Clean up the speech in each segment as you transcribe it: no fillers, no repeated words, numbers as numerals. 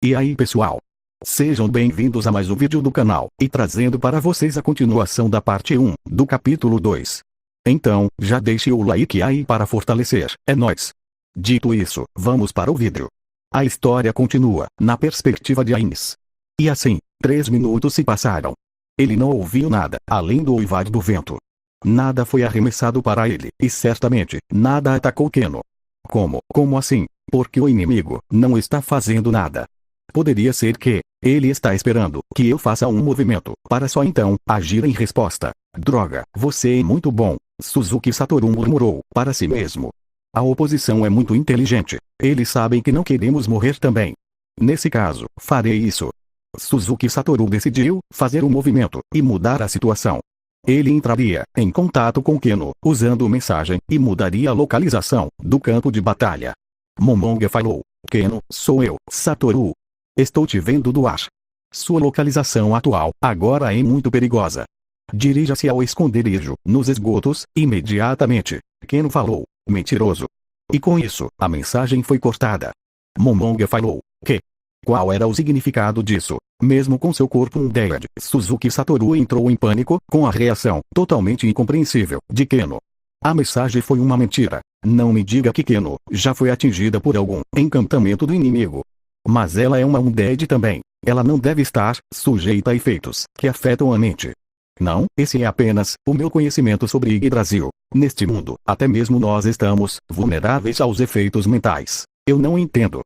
E aí pessoal? Sejam bem-vindos a mais um vídeo do canal, e trazendo para vocês a continuação da parte 1, do capítulo 2. Então, já deixe o like aí para fortalecer, é nóis! Dito isso, vamos para o vídeo. A história continua, na perspectiva de Ainz. E assim, 3 minutos se passaram. Ele não ouviu nada, além do uivar do vento. Nada foi arremessado para ele, e certamente, nada atacou Keno. Como assim? Porque o inimigo não está fazendo nada. Poderia ser que ele está esperando que eu faça um movimento, para só então agir em resposta. Droga, você é muito bom, Suzuki Satoru murmurou para si mesmo. A oposição é muito inteligente. Eles sabem que não queremos morrer também. Nesse caso, farei isso. Suzuki Satoru decidiu fazer um movimento e mudar a situação. Ele entraria em contato com Keno, usando mensagem, e mudaria a localização do campo de batalha. Momonga falou: Keno, sou eu, Satoru. Estou te vendo do ar. Sua localização atual agora é muito perigosa. Dirija-se ao esconderijo, nos esgotos, imediatamente. Keno falou: mentiroso. E com isso, a mensagem foi cortada. Momonga falou: que? Qual era o significado disso? Mesmo com seu corpo undead, Suzuki Satoru entrou em pânico, com a reação, totalmente incompreensível, de Keno. A mensagem foi uma mentira. Não me diga que Keno já foi atingida por algum encantamento do inimigo. Mas ela é uma undead também. Ela não deve estar sujeita a efeitos que afetam a mente. Não, esse é apenas o meu conhecimento sobre Yggdrasil. Neste mundo, até mesmo nós estamos vulneráveis aos efeitos mentais. Eu não entendo.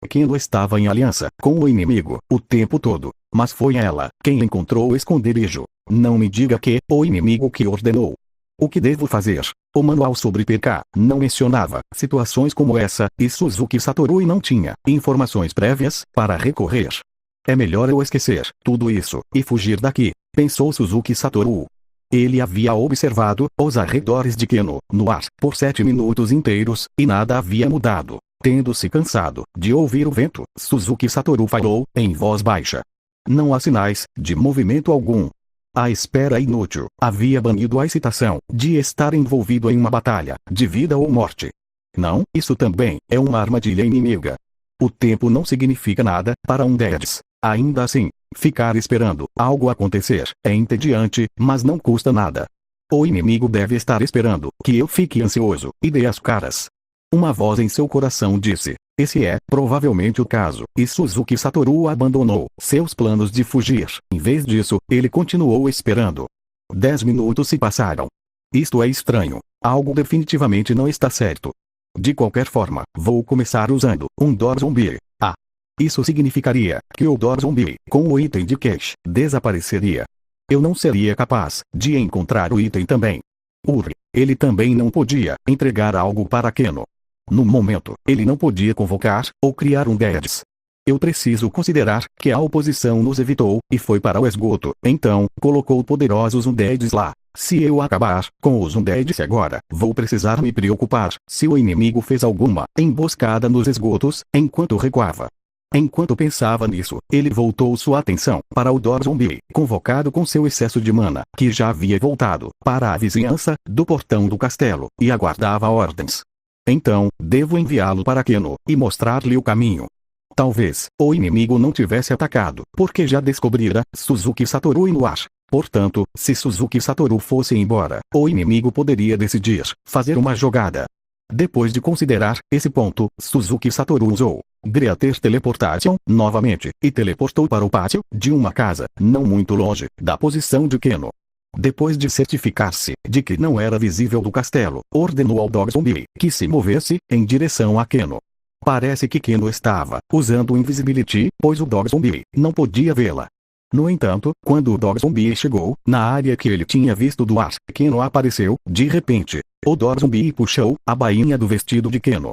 Keno estava em aliança com o inimigo o tempo todo, mas foi ela quem encontrou o esconderijo. Não me diga que o inimigo que ordenou. O que devo fazer? O manual sobre PK não mencionava situações como essa, e Suzuki Satoru não tinha informações prévias para recorrer. É melhor eu esquecer tudo isso e fugir daqui, pensou Suzuki Satoru. Ele havia observado os arredores de Keno no ar por 7 minutos inteiros, e nada havia mudado. Tendo-se cansado de ouvir o vento, Suzuki Satoru falou, em voz baixa. Não há sinais de movimento algum. A espera inútil havia banido a excitação de estar envolvido em uma batalha de vida ou morte. Não, isso também é uma armadilha inimiga. O tempo não significa nada para undeads. Ainda assim, ficar esperando algo acontecer é entediante, mas não custa nada. O inimigo deve estar esperando que eu fique ansioso e dê as caras. Uma voz em seu coração disse: esse é provavelmente o caso, e Suzuki Satoru abandonou seus planos de fugir. Em vez disso, ele continuou esperando. 10 minutos se passaram. Isto é estranho. Algo definitivamente não está certo. De qualquer forma, vou começar usando um Door Zombie. Isso significaria que o Door Zombie, com o item de cache, desapareceria. Eu não seria capaz de encontrar o item também. Ele também não podia entregar algo para Keno. No momento, ele não podia convocar ou criar undeads. Eu preciso considerar que a oposição nos evitou e foi para o esgoto, então colocou poderosos undeads lá. Se eu acabar com os undeads agora, vou precisar me preocupar se o inimigo fez alguma emboscada nos esgotos enquanto recuava. Enquanto pensava nisso, ele voltou sua atenção para o Door Zombie, convocado com seu excesso de mana, que já havia voltado para a vizinhança do portão do castelo, e aguardava ordens. Então, devo enviá-lo para Keno, e mostrar-lhe o caminho. Talvez o inimigo não tivesse atacado, porque já descobrira Suzuki Satoru no ar. Portanto, se Suzuki Satoru fosse embora, o inimigo poderia decidir fazer uma jogada. Depois de considerar esse ponto, Suzuki Satoru usou Greater Teleportation novamente, e teleportou para o pátio de uma casa, não muito longe da posição de Keno. Depois de certificar-se de que não era visível do castelo, ordenou ao Dog Zombie que se movesse em direção a Keno. Parece que Keno estava usando o Invisibility, pois o Dog Zombie não podia vê-la. No entanto, quando o Dog Zombie chegou na área que ele tinha visto do ar, Keno apareceu, de repente. O Dog Zombie puxou a bainha do vestido de Keno.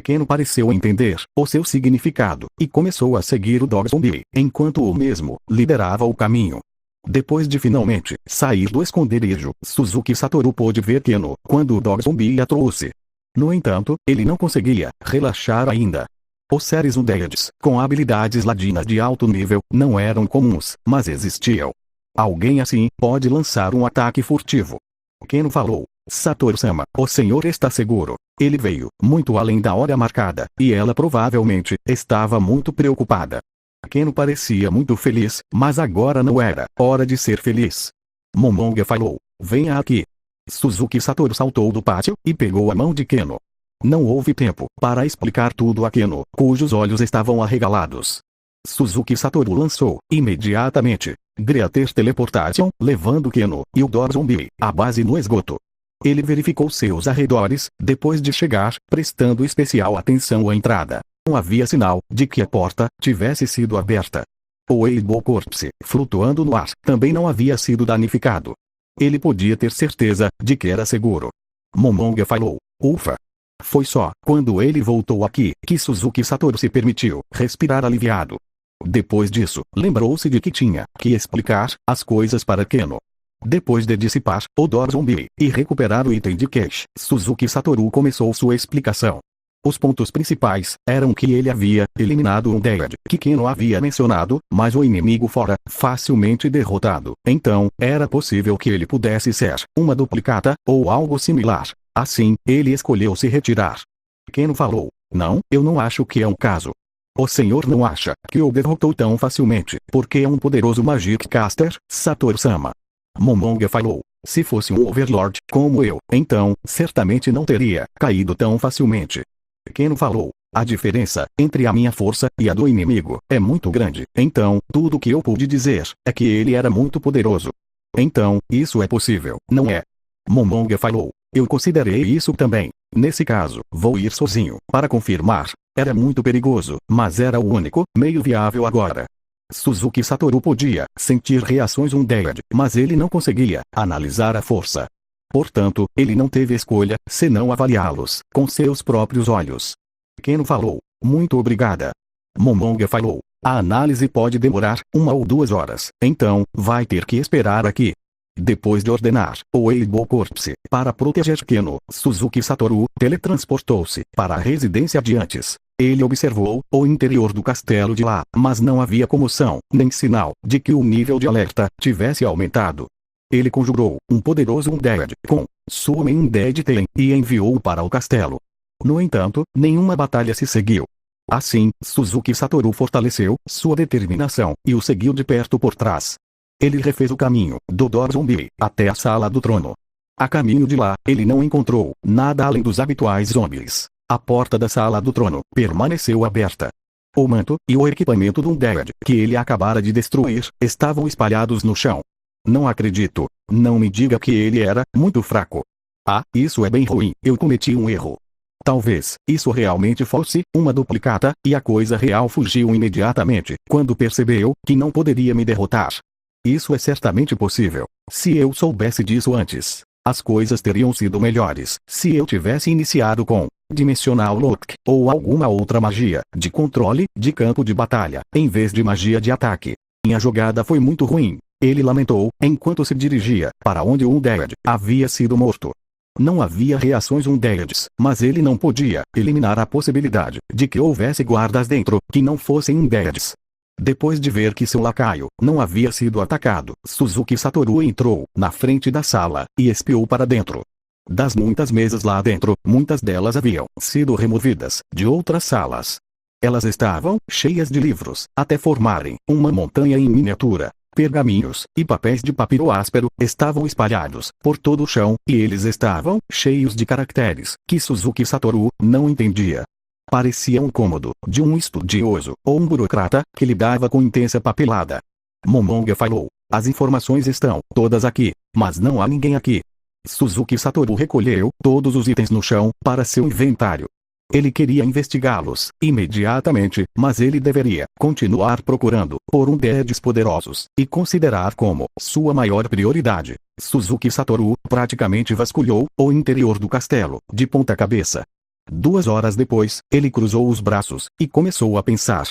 Keno pareceu entender o seu significado, e começou a seguir o Dog Zombie, enquanto o mesmo liderava o caminho. Depois de finalmente sair do esconderijo, Suzuki Satoru pôde ver Keno quando o Dog Zombie a trouxe. No entanto, ele não conseguia relaxar ainda. Os seres undeads, com habilidades ladinas de alto nível, não eram comuns, mas existiam. Alguém assim pode lançar um ataque furtivo. Keno falou: Satoru-sama, o senhor está seguro? Ele veio muito além da hora marcada, e ela provavelmente estava muito preocupada. Keno parecia muito feliz, mas agora não era hora de ser feliz. Momonga falou: venha aqui. Suzuki Satoru saltou do pátio e pegou a mão de Keno. Não houve tempo para explicar tudo a Keno, cujos olhos estavam arregalados. Suzuki Satoru lançou, imediatamente, Greater Teleportation, levando Keno e o Dorzombi à base no esgoto. Ele verificou seus arredores, depois de chegar, prestando especial atenção à entrada. Não havia sinal de que a porta tivesse sido aberta. O Eibo Corpse, flutuando no ar, também não havia sido danificado. Ele podia ter certeza de que era seguro. Momonga falou: ufa! Foi só quando ele voltou aqui que Suzuki Satoru se permitiu respirar aliviado. Depois disso, lembrou-se de que tinha que explicar as coisas para Keno. Depois de dissipar o Dorzombi e recuperar o item de cache, Suzuki Satoru começou sua explicação. Os pontos principais eram que ele havia eliminado um Dead que Keno havia mencionado, mas o inimigo fora facilmente derrotado. Então, era possível que ele pudesse ser uma duplicata, ou algo similar. Assim, ele escolheu se retirar. Keno falou: não, eu não acho que é um caso. O senhor não acha que o derrotou tão facilmente, porque é um poderoso Magic Caster, Satoru-sama. Momonga falou: se fosse um Overlord como eu, então, certamente não teria caído tão facilmente. Keno falou: a diferença entre a minha força e a do inimigo é muito grande, então, tudo o que eu pude dizer é que ele era muito poderoso. Então, isso é possível, não é? Momonga falou: eu considerei isso também. Nesse caso, vou ir sozinho, para confirmar. Era muito perigoso, mas era o único meio viável agora. Suzuki Satoru podia sentir reações undead, mas ele não conseguia analisar a força. Portanto, ele não teve escolha, senão avaliá-los com seus próprios olhos. Keno falou: muito obrigada. Momonga falou: a análise pode demorar 1 ou 2 horas, então, vai ter que esperar aqui. Depois de ordenar o Eibo Corpse para proteger Keno, Suzuki Satoru teletransportou-se para a residência de antes. Ele observou o interior do castelo de lá, mas não havia comoção, nem sinal de que o nível de alerta tivesse aumentado. Ele conjurou um poderoso Undead com Summon Undead Ten e enviou-o para o castelo. No entanto, nenhuma batalha se seguiu. Assim, Suzuki Satoru fortaleceu sua determinação e o seguiu de perto por trás. Ele refez o caminho do Dorzombi até a sala do trono. A caminho de lá, ele não encontrou nada além dos habituais zombies. A porta da sala do trono permaneceu aberta. O manto e o equipamento do Undead que ele acabara de destruir estavam espalhados no chão. Não acredito. Não me diga que ele era muito fraco. Ah, isso é bem ruim. Eu cometi um erro. Talvez isso realmente fosse uma duplicata, e a coisa real fugiu imediatamente quando percebeu que não poderia me derrotar. Isso é certamente possível. Se eu soubesse disso antes, as coisas teriam sido melhores se eu tivesse iniciado com Dimensional Lock ou alguma outra magia de controle de campo de batalha, em vez de magia de ataque. Minha jogada foi muito ruim. Ele lamentou, enquanto se dirigia para onde o Undead havia sido morto. Não havia reações Undeads, mas ele não podia eliminar a possibilidade de que houvesse guardas dentro que não fossem Undeads. Depois de ver que seu lacaio não havia sido atacado, Suzuki Satoru entrou na frente da sala e espiou para dentro. Das muitas mesas lá dentro, muitas delas haviam sido removidas de outras salas. Elas estavam cheias de livros, até formarem uma montanha em miniatura. Pergaminhos e papéis de papiro áspero estavam espalhados por todo o chão, e eles estavam cheios de caracteres que Suzuki Satoru não entendia. Parecia um cômodo de um estudioso ou um burocrata que lidava com intensa papelada. Momonga falou: as informações estão todas aqui, mas não há ninguém aqui. Suzuki Satoru recolheu todos os itens no chão para seu inventário. Ele queria investigá-los imediatamente, mas ele deveria continuar procurando por Undeads poderosos e considerar como sua maior prioridade. Suzuki Satoru praticamente vasculhou o interior do castelo de ponta cabeça. 2 horas depois, ele cruzou os braços e começou a pensar: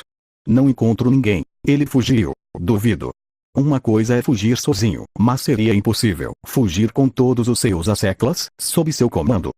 não encontro ninguém. Ele fugiu. Duvido. Uma coisa é fugir sozinho, mas seria impossível fugir com todos os seus asseclas sob seu comando.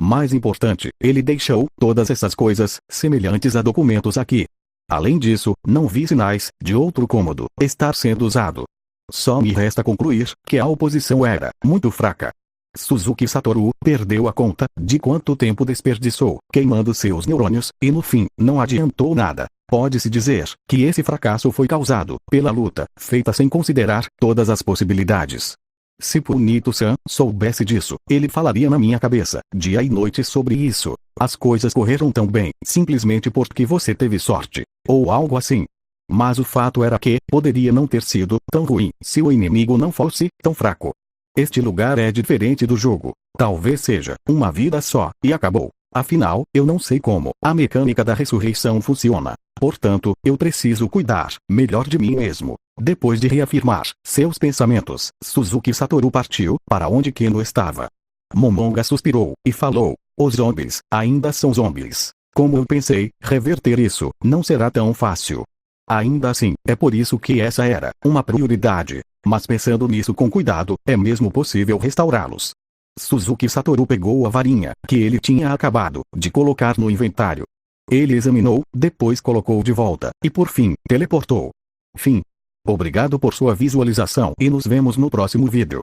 Mais importante, ele deixou todas essas coisas semelhantes a documentos aqui. Além disso, não vi sinais de outro cômodo estar sendo usado. Só me resta concluir que a oposição era muito fraca. Suzuki Satoru perdeu a conta de quanto tempo desperdiçou queimando seus neurônios, e no fim, não adiantou nada. Pode-se dizer que esse fracasso foi causado pela luta feita sem considerar todas as possibilidades. Se Punito-san soubesse disso, ele falaria na minha cabeça, dia e noite sobre isso. As coisas correram tão bem, simplesmente porque você teve sorte. Ou algo assim. Mas o fato era que, poderia não ter sido tão ruim, se o inimigo não fosse tão fraco. Este lugar é diferente do jogo. Talvez seja uma vida só, e acabou. Afinal, eu não sei como a mecânica da ressurreição funciona. Portanto, eu preciso cuidar melhor de mim mesmo. Depois de reafirmar seus pensamentos, Suzuki Satoru partiu para onde Keno estava. Momonga suspirou e falou: os zombies ainda são zombies. Como eu pensei, reverter isso não será tão fácil. Ainda assim, é por isso que essa era uma prioridade. Mas pensando nisso com cuidado, é mesmo possível restaurá-los. Suzuki Satoru pegou a varinha que ele tinha acabado de colocar no inventário. Ele examinou, depois colocou de volta, e por fim, teleportou. Fim. Obrigado por sua visualização e nos vemos no próximo vídeo.